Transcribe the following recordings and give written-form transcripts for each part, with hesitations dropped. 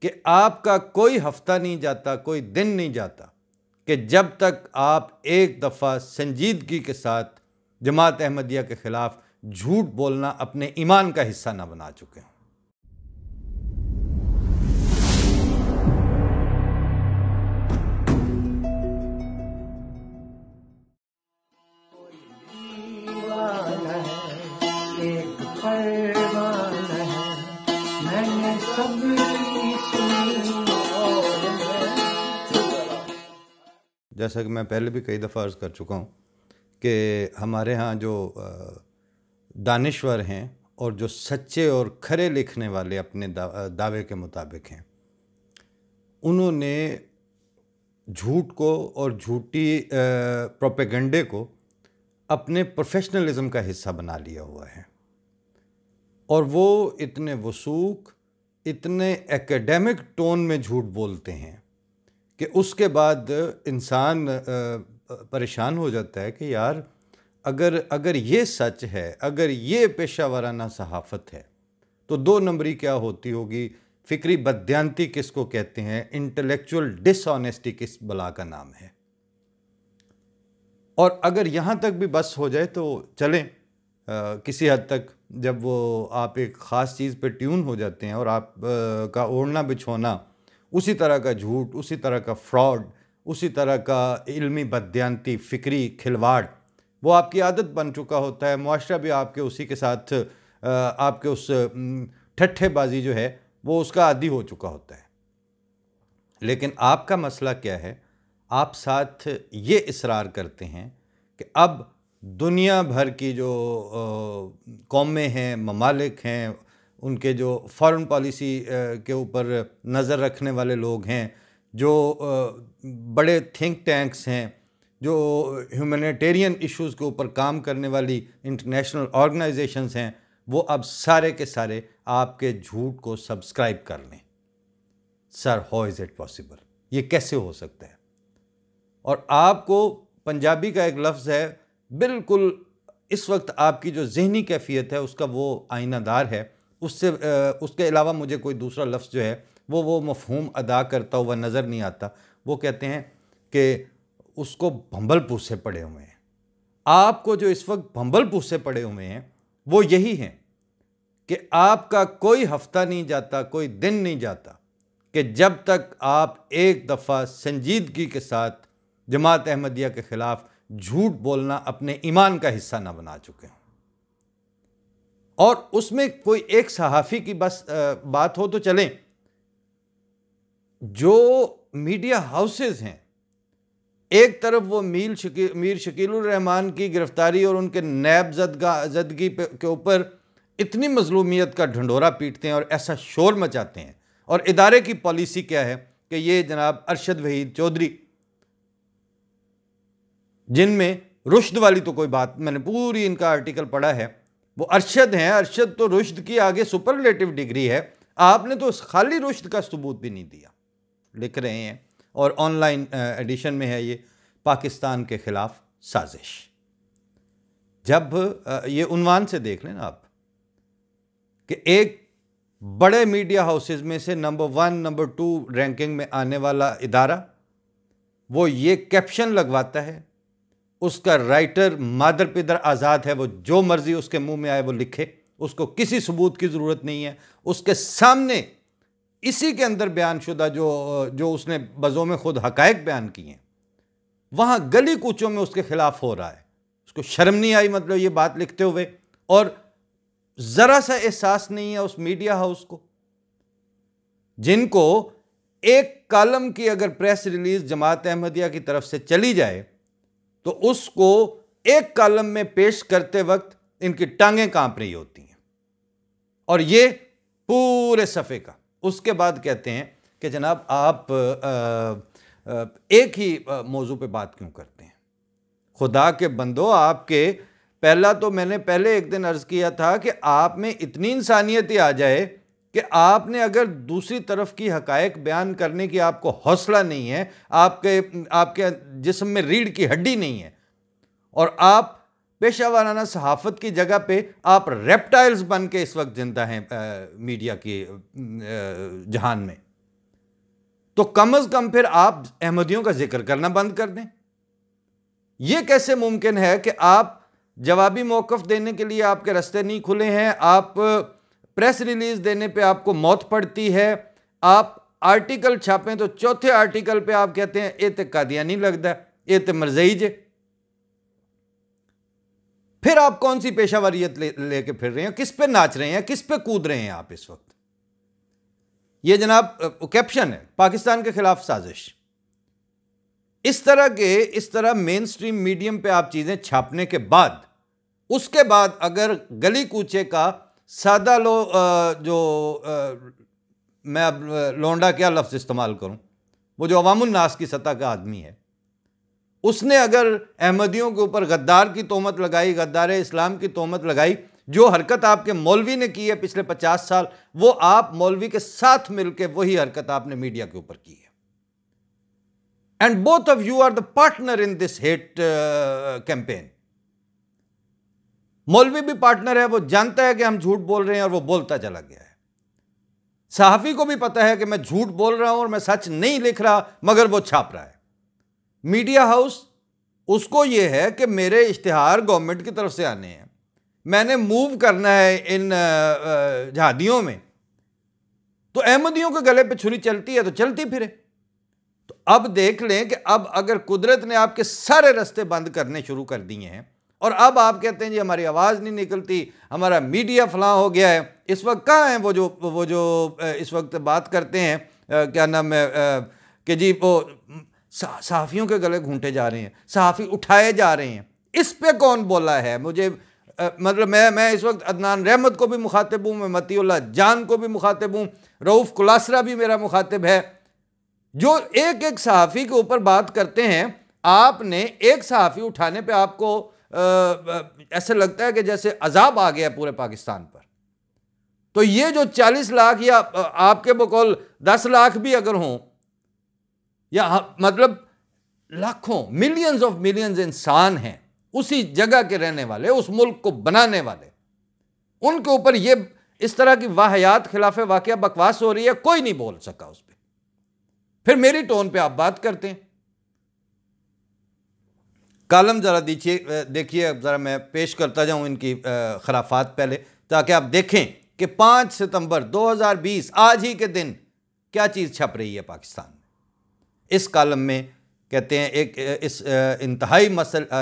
कि आपका कोई हफ्ता नहीं जाता, कोई दिन नहीं जाता कि जब तक आप एक दफ़ा संजीदगी के साथ जमात अहमदिया के ख़िलाफ़ झूठ बोलना अपने ईमान का हिस्सा ना बना चुके हों। जैसा कि मैं पहले भी कई दफ़ा अर्ज़ कर चुका हूँ कि हमारे यहाँ जो दानिश्वर हैं और जो सच्चे और खरे लिखने वाले अपने दावे के मुताबिक हैं, उन्होंने झूठ को और झूठी प्रोपेगेंडे को अपने प्रोफेशनलिज्म का हिस्सा बना लिया हुआ है और वो इतने वसूख, इतने एकेडमिक टोन में झूठ बोलते हैं कि उसके बाद इंसान परेशान हो जाता है कि यार अगर ये सच है, अगर ये पेशा वाराना सहाफ़त है तो दो नंबरी क्या होती होगी, फ़िक्री बदयांती किसको कहते हैं, इंटेलेक्चुअल डिसऑनेस्टी किस बला का नाम है। और अगर यहाँ तक भी बस हो जाए तो चलें, किसी हद तक जब वो आप एक ख़ास चीज़ पे ट्यून हो जाते हैं और आप का ओढ़ना बिछोना उसी तरह का झूठ, उसी तरह का फ्रॉड, उसी तरह का इल्मी बदयांती, फ़िक्री खिलवाड़ वो आपकी आदत बन चुका होता है। मुआशरा भी आपके उसी के साथ आपके उस ठट्ठेबाजी जो है वो उसका आदी हो चुका होता है। लेकिन आपका मसला क्या है, आप साथ ये इसरार करते हैं कि अब दुनिया भर की जो कौमें हैं, ममालिक हैं, उनके जो फॉरेन पॉलिसी के ऊपर नज़र रखने वाले लोग हैं, जो बड़े थिंक टैंक्स हैं, जो ह्यूमैनिटेरियन इश्यूज़ के ऊपर काम करने वाली इंटरनेशनल ऑर्गेनाइजेशंस हैं, वो अब सारे के सारे आपके झूठ को सब्सक्राइब कर लें। Sir, how is it possible? ये कैसे हो सकता है? और आपको पंजाबी का एक लफ्ज़ है, बिल्कुल इस वक्त आपकी जो ज़हनी कैफियत है उसका वो आईनादार है, उससे उसके अलावा मुझे कोई दूसरा लफ्ज़ जो है वो मफ़हूम अदा करता हुआ नज़र नहीं आता। वो कहते हैं कि उसको भंबल पूसे पड़े हुए हैं। आपको जो इस वक्त भंबल पूसे पड़े हुए हैं वो यही हैं कि आपका कोई हफ्ता नहीं जाता, कोई दिन नहीं जाता कि जब तक आप एक दफ़ा संजीदगी के साथ जमात अहमदिया के ख़िलाफ़ झूठ बोलना अपने ईमान का हिस्सा ना बना चुके हों। और उसमें कोई एक सहाफ़ी की बस बात हो तो चलें, जो मीडिया हाउसेज़ हैं, एक तरफ वो मीर शकीलुर रहमान की गिरफ्तारी और उनके नैब जदगी के ऊपर इतनी मजलूमियत का ढंढोरा पीटते हैं और ऐसा शोर मचाते हैं, और इदारे की पॉलिसी क्या है कि ये जनाब अरशद वहीद चौधरी, जिनमें रुश्द वाली तो कोई बात, मैंने पूरी इनका आर्टिकल पढ़ा है, वो अरशद हैं। अरशद तो रुश्द की आगे सुपरलेटिव डिग्री है, आपने तो खाली रुश्द का सबूत भी नहीं दिया। लिख रहे हैं और ऑनलाइन एडिशन में है ये, पाकिस्तान के ख़िलाफ़ साजिश। जब ये उन्वान से देख लें ना आप कि एक बड़े मीडिया हाउसेस में से नंबर 1, नंबर 2 रैंकिंग में आने वाला इदारा वो ये कैप्शन लगवाता है, उसका राइटर मादर पिदर आज़ाद है, वो जो मर्ज़ी उसके मुंह में आए वो लिखे, उसको किसी सबूत की ज़रूरत नहीं है। उसके सामने इसी के अंदर बयानशुदा जो उसने बज़ो में ख़ुद हक़ाइक़ बयान किए हैं, वहाँ गली कूचों में उसके ख़िलाफ़ हो रहा है। उसको शर्म नहीं आई मतलब ये बात लिखते हुए, और ज़रा सा एहसास नहीं है उस मीडिया हाउस को, जिनको एक कॉलम की अगर प्रेस रिलीज़ जमात अहमदिया की तरफ से चली जाए तो उसको एक कॉलम में पेश करते वक्त इनकी टांगें कांप रही होती हैं, और ये पूरे सफ़े का। उसके बाद कहते हैं कि जनाब आप एक ही मौजू पे बात क्यों करते हैं? खुदा के बंदो, आपके पहला तो मैंने पहले एक दिन अर्ज़ किया था कि आप में इतनी इंसानियत ही आ जाए कि आपने अगर दूसरी तरफ की हक़ाइक़ बयान करने की आपको हौसला नहीं है, आपके जिस्म में रीढ़ की हड्डी नहीं है, और आप पेशा वाराना सहाफ़त की जगह पे आप रेप्टाइल्स बन के इस वक्त जिंदा हैं मीडिया की जहान में, तो कम अज कम फिर आप अहमदियों का जिक्र करना बंद कर दें। यह कैसे मुमकिन है कि आप जवाबी मौक़िफ़ देने के लिए आपके रास्ते नहीं खुले हैं, आप प्रेस रिलीज देने पे आपको मौत पड़ती है, आप आर्टिकल छापें तो चौथे आर्टिकल पे आप कहते हैं ये तो कादियानी लगता, ये तो मरज़ईज है। फिर आप कौन सी पेशावरियत लेके फिर रहे हैं, किस पे नाच रहे हैं, किस पे कूद रहे हैं आप इस वक्त? ये जनाब कैप्शन है, पाकिस्तान के खिलाफ साजिश। इस तरह मेन स्ट्रीम मीडियम पे आप चीजें छापने के बाद, उसके बाद अगर गली कूचे का सादा मैं अब लोंडा क्या लफ्ज़ इस्तेमाल करूं, वो जो अवामुन नास की सतह का आदमी है, उसने अगर अहमदियों के ऊपर गद्दार की तोहमत लगाई, गद्दार इस्लाम की तोहमत लगाई, जो हरकत आपके मौलवी ने की है पिछले 50 साल, वो आप मौलवी के साथ मिलकर वही हरकत आपने मीडिया के ऊपर की है। And both of you are the partner in this hate campaign. मौलवी भी पार्टनर है, वो जानता है कि हम झूठ बोल रहे हैं और वो बोलता चला गया है। सहाफ़ी को भी पता है कि मैं झूठ बोल रहा हूं और मैं सच नहीं लिख रहा, मगर वो छाप रहा है। मीडिया हाउस, उसको ये है कि मेरे इश्तिहार गवर्नमेंट की तरफ से आने हैं, मैंने मूव करना है इन जहादियों में, तो अहमदियों के गले पे छुरी चलती है तो चलती फिरे। तो अब देख लें कि अब अगर कुदरत ने आपके सारे रास्ते बंद करने शुरू कर दिए हैं और अब आप कहते हैं जी हमारी आवाज़ नहीं निकलती, हमारा मीडिया फलां हो गया है। इस वक्त कहाँ हैं वो जो इस वक्त बात करते हैं, क्या नाम है, कि जी वो सहाफ़ियों के गले घूंटे जा रहे हैं, सहाफ़ी उठाए जा रहे हैं। इस पे कौन बोला है? मुझे मतलब मैं इस वक्त अदनान रहमत को भी मुखातिब हूँ, मैं मतीउल्लाह जान को भी मुखातिब हूँ, रऊफ़ कुलासरा भी मेरा मुखातिब है, जो एक एक सहाफ़ी के ऊपर बात करते हैं। आपने एक सहाफ़ी उठाने पे आपको ऐसे लगता है कि जैसे अजाब आ गया पूरे पाकिस्तान पर। तो ये जो 40 लाख या आपके बकौल 10 लाख भी अगर हों, या मतलब लाखों मिलियंस ऑफ मिलियंस इंसान हैं उसी जगह के रहने वाले, उस मुल्क को बनाने वाले, उनके ऊपर ये इस तरह की वाहियात खिलाफ वाक़या बकवास हो रही है, कोई नहीं बोल सका उस पर। फिर मेरी टोन पे आप बात करते हैं। कालम ज़रा देखिए, ज़रा मैं पेश करता जाऊं इनकी खराफात पहले, ताकि आप देखें कि 5 सितंबर 2020 आज ही के दिन क्या चीज़ छप रही है पाकिस्तान में। इस कालम में कहते हैं इस इंतहाई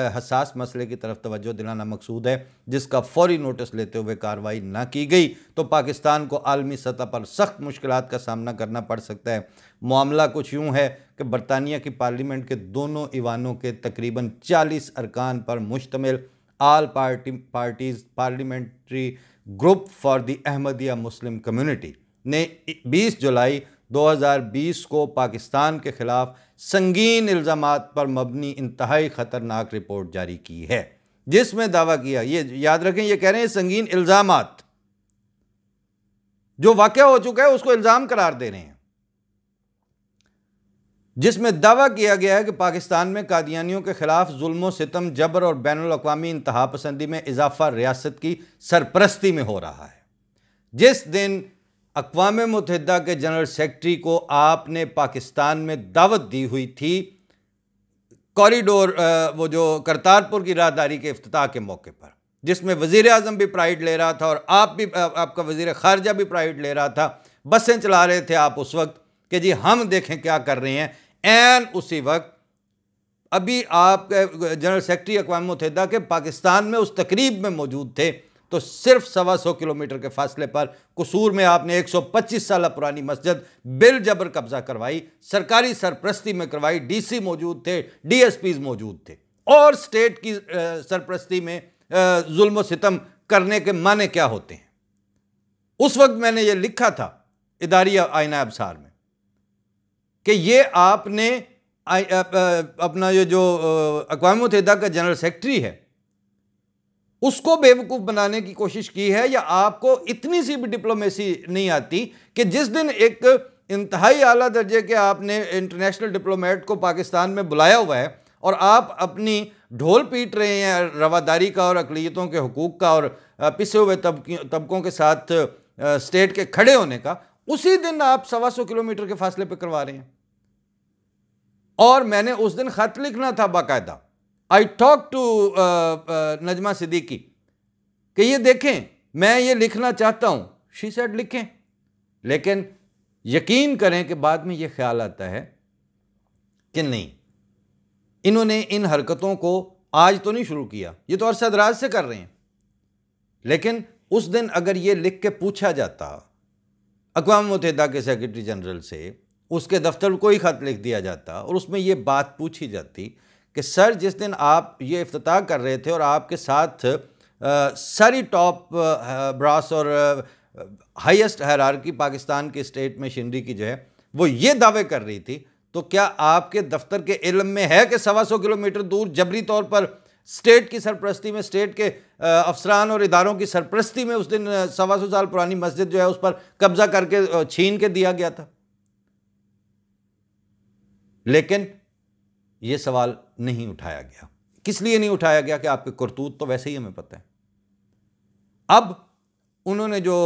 हसास मसले की तरफ तवज्जो दिलाना मकसूद है, जिसका फौरी नोटिस लेते हुए कार्रवाई ना की गई तो पाकिस्तान को आलमी सतह पर सख्त मुश्किलात का सामना करना पड़ सकता है। मामला कुछ यूँ है कि बरतानिया की पार्लियामेंट के दोनों ईवानों के तकरीबन 40 अरकान पर मुश्तमिल all parties parliamentary group for the Ahmadiyya Muslim community ने 20 जुलाई 2020 को पाकिस्तान के खिलाफ संगीन इल्ज़ामात पर मबनी इंतहाई ख़तरनाक रिपोर्ट जारी की है, जिसमें दावा किया, ये याद रखें, ये कह रहे हैं संगीन इल्ज़ामात, जो वाक़या हो चुका है उसको इल्ज़ाम करार दे रहे हैं, जिसमें दावा किया गया है कि पाकिस्तान में कादियानियों के खिलाफ जुल्म सितम, जबर और बैनुल अक़वामी इंतहा पसंदी में इजाफा रियासत की सरपरस्ती में हो रहा है। जिस दिन अक़वाम मुत्तहिदा के जनरल सेक्रेटरी को आपने पाकिस्तान में दावत दी हुई थी कॉरिडोर, वो जो करतारपुर की राहदारी के इफ्तिताह के मौके पर, जिसमें वज़ीर आज़म भी प्राइड ले रहा था और आप भी, आपका वज़ीर ख़ारजा भी प्राइड ले रहा था, बसें चला रहे थे आप उस वक्त कि जी हम देखें क्या कर रहे हैं। एन उसी वक्त अभी आप जनरल सेक्रेटरी अक़वाम मुत्तहिदा के पाकिस्तान में उस तकरीब में मौजूद थे, तो सिर्फ 125 किलोमीटर के फासले पर कसूर में आपने 125 साल पुरानी मस्जिद बिल जबर कब्जा करवाई, सरकारी सरपरस्ती में करवाई, डीसी मौजूद थे, डीएसपीज मौजूद थे, और स्टेट की सरपरस्ती में जुल्म सितम करने के माने क्या होते हैं। उस वक्त मैंने ये लिखा था इदारी आईना अबसार में कि ये आपने अपना ये जो अक़वाम मुत्तहिदा का जनरल सेक्रेटरी है उसको बेवकूफ़ बनाने की कोशिश की है, या आपको इतनी सी भी डिप्लोमेसी नहीं आती कि जिस दिन एक इंतहाई आला दर्जे के आपने इंटरनेशनल डिप्लोमेट को पाकिस्तान में बुलाया हुआ है और आप अपनी ढोल पीट रहे हैं रवादारी का और अक़लियतों के हुकूक़ का और पिसे हुए तबकों के साथ स्टेट के खड़े होने का, उसी दिन आप 125 किलोमीटर के फासले पर करवा रहे हैं। और मैंने उस दिन ख़त लिखना था बाकायदा। I talk to Najma Siddiqui कि ये देखें मैं ये लिखना चाहता हूँ। शी सेड लिखें। लेकिन यकीन करें कि बाद में ये ख्याल आता है कि नहीं, इन्होंने इन हरकतों को आज तो नहीं शुरू किया, ये तो अरसा दराज से कर रहे हैं। लेकिन उस दिन अगर ये लिख के पूछा जाता अक़वाम मुत्तहिदा के सेक्रेटरी जनरल से, उसके दफ्तर को ही ख़त लिख दिया जाता और उसमें ये बात पूछी जाती कि सर जिस दिन आप ये इफ्तिताह कर रहे थे और आपके साथ सारी टॉप ब्रास और हाईएस्ट हायरार्की पाकिस्तान के स्टेट मशीनरी की जो है वो ये दावे कर रही थी, तो क्या आपके दफ्तर के इल्म में है कि 125 किलोमीटर दूर जबरी तौर पर स्टेट की सरपरस्ती में, स्टेट के अफसरान और इदारों की सरपरस्ती में उस दिन 125 साल पुरानी मस्जिद जो है उस पर कब्जा करके छीन के दिया गया था? लेकिन यह सवाल नहीं उठाया गया। किस लिए नहीं उठाया गया? कि आपके करतूत तो वैसे ही हमें पता है। अब उन्होंने जो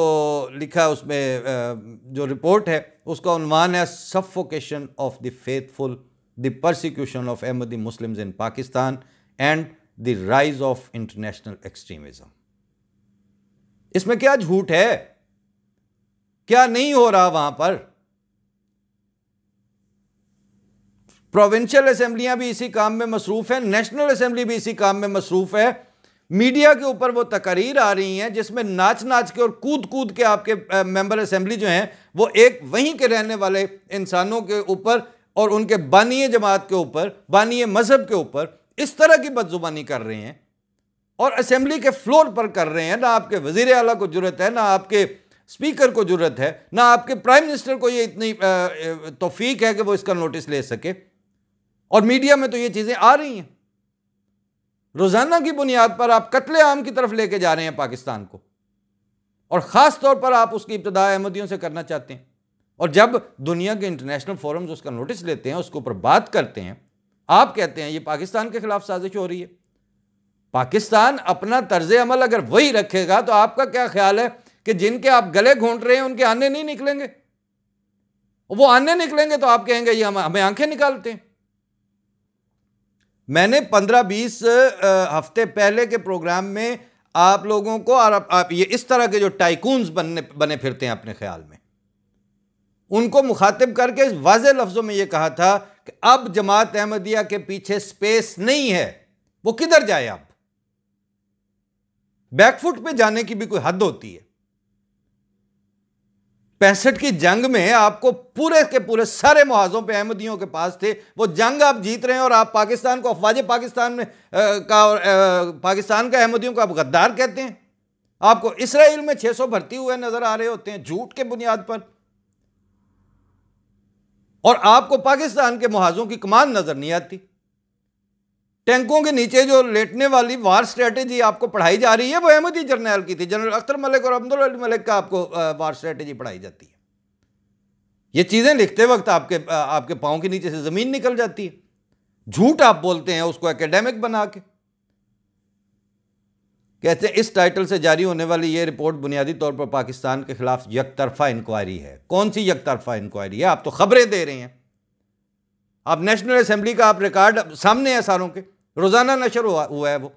लिखा उसमें जो रिपोर्ट है उसका उन्वान है suffocation of the faithful, the persecution of Ahmadi Muslims in Pakistan and the rise of international extremism. इसमें क्या झूठ है? क्या नहीं हो रहा वहां पर? प्रोविंशियल असेंबलियां भी इसी काम में मसरूफ है, नेशनल असेंबली भी इसी काम में मसरूफ है। मीडिया के ऊपर वो तकरीर आ रही हैं जिसमें नाच नाच के और कूद कूद के आपके मेंबर असेंबली जो हैं वो एक वहीं के रहने वाले इंसानों के ऊपर और उनके बानी जमात के ऊपर, बानी मजहब के ऊपर इस तरह की बदजुबानी कर रहे हैं और असेंबली के फ्लोर पर कर रहे हैं। ना आपके वजीर आला को जुर्रत है, ना आपके स्पीकर को जुर्रत है, ना आपके प्राइम मिनिस्टर को ये इतनी तौफीक है कि वो इसका नोटिस ले सके। और मीडिया में तो ये चीज़ें आ रही हैं। रोज़ाना की बुनियाद पर आप कत्ले आम की तरफ लेके जा रहे हैं पाकिस्तान को, और ख़ास तौर पर आप उसकी इब्तिदा अहमदियों से करना चाहते हैं। और जब दुनिया के इंटरनेशनल फोरम्स उसका नोटिस लेते हैं, उसके ऊपर बात करते हैं, आप कहते हैं ये पाकिस्तान के खिलाफ साजिश हो रही है। पाकिस्तान अपना तर्ज अमल अगर वही रखेगा तो आपका क्या ख्याल है कि जिनके आप गले घोंट रहे हैं उनके आने नहीं निकलेंगे? वो आने निकलेंगे तो आप कहेंगे ये हमें आंखें निकालते हैं। मैंने 15-20 हफ्ते पहले के प्रोग्राम में आप लोगों को, और आप ये इस तरह के जो टाइकून्स बने फिरते हैं अपने ख्याल में, उनको मुखातिब करके वाज़े लफ्ज़ों में ये कहा था कि अब जमात अहमदिया के पीछे स्पेस नहीं है। वो किधर जाए? अब बैकफुट पे जाने की भी कोई हद होती है। 65 की जंग में आपको पूरे के पूरे सारे मुहाजों पे अहमदियों के पास थे। वो जंग आप जीत रहे हैं और आप पाकिस्तान को, अफवाज पाकिस्तान में पाकिस्तान का अहमदियों को आप गद्दार कहते हैं। आपको इसराइल में 600 भर्ती हुए नजर आ रहे होते हैं झूठ के बुनियाद पर, और आपको पाकिस्तान के मुहाजों की कमान नजर नहीं आती। टैंकों के नीचे जो लेटने वाली वार स्ट्रेटेजी आपको पढ़ाई जा रही है वो अहमदी जर्नैल की थी। जनरल अख्तर मलिक और अब्दुल अली मलिक का आपको वार स्ट्रेटेजी पढ़ाई जाती है। ये चीज़ें लिखते वक्त आपके पाँव के नीचे से ज़मीन निकल जाती है। झूठ आप बोलते हैं उसको एकेडमिक बना के। कहते हैं इस टाइटल से जारी होने वाली ये रिपोर्ट बुनियादी तौर पर पाकिस्तान के खिलाफ यकतरफा इंक्वायरी है। कौन सी यकतरफा इंक्वायरी है? आप तो खबरें दे रहे हैं। आप नेशनल असेंबली का आप रिकॉर्ड सामने है सारों के, रोज़ाना नशर हुआ है वो,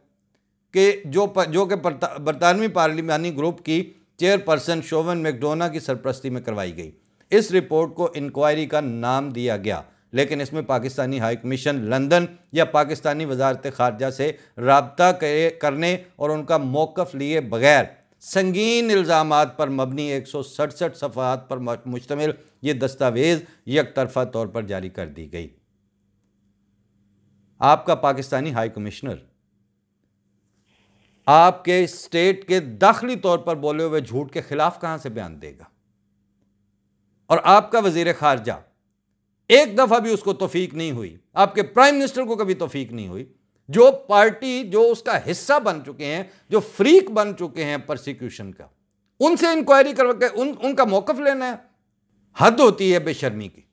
कि जो कि बरतानवी पार्लिमानी ग्रुप की चेयरपर्सन शोवन मैकडोना की सरपरस्ती में करवाई गई। इस रिपोर्ट को इंक्वायरी का नाम दिया गया, लेकिन इसमें पाकिस्तानी हाई कमीशन लंदन या पाकिस्तानी वजारत खारजा से रब्ता करने और उनका मौक़िफ़ लिए बगैर संगीन इल्ज़ामात पर मबनी 167 सफ़हात पर मुश्तमिल ये दस्तावेज़ यकतरफा तौर पर जारी कर दी गई। आपका पाकिस्तानी हाई कमिश्नर आपके स्टेट के दाखिली तौर पर बोले हुए झूठ के खिलाफ कहां से बयान देगा? और आपका वजीर खारजा एक दफा भी उसको तौफीक नहीं हुई, आपके प्राइम मिनिस्टर को कभी तौफीक नहीं हुई, जो पार्टी जो उसका हिस्सा बन चुके हैं, जो फ्रीक बन चुके हैं परसिक्यूशन का, उनसे इंक्वायरी करके उनका मौकफ लेना है। हद होती है बेशर्मी की।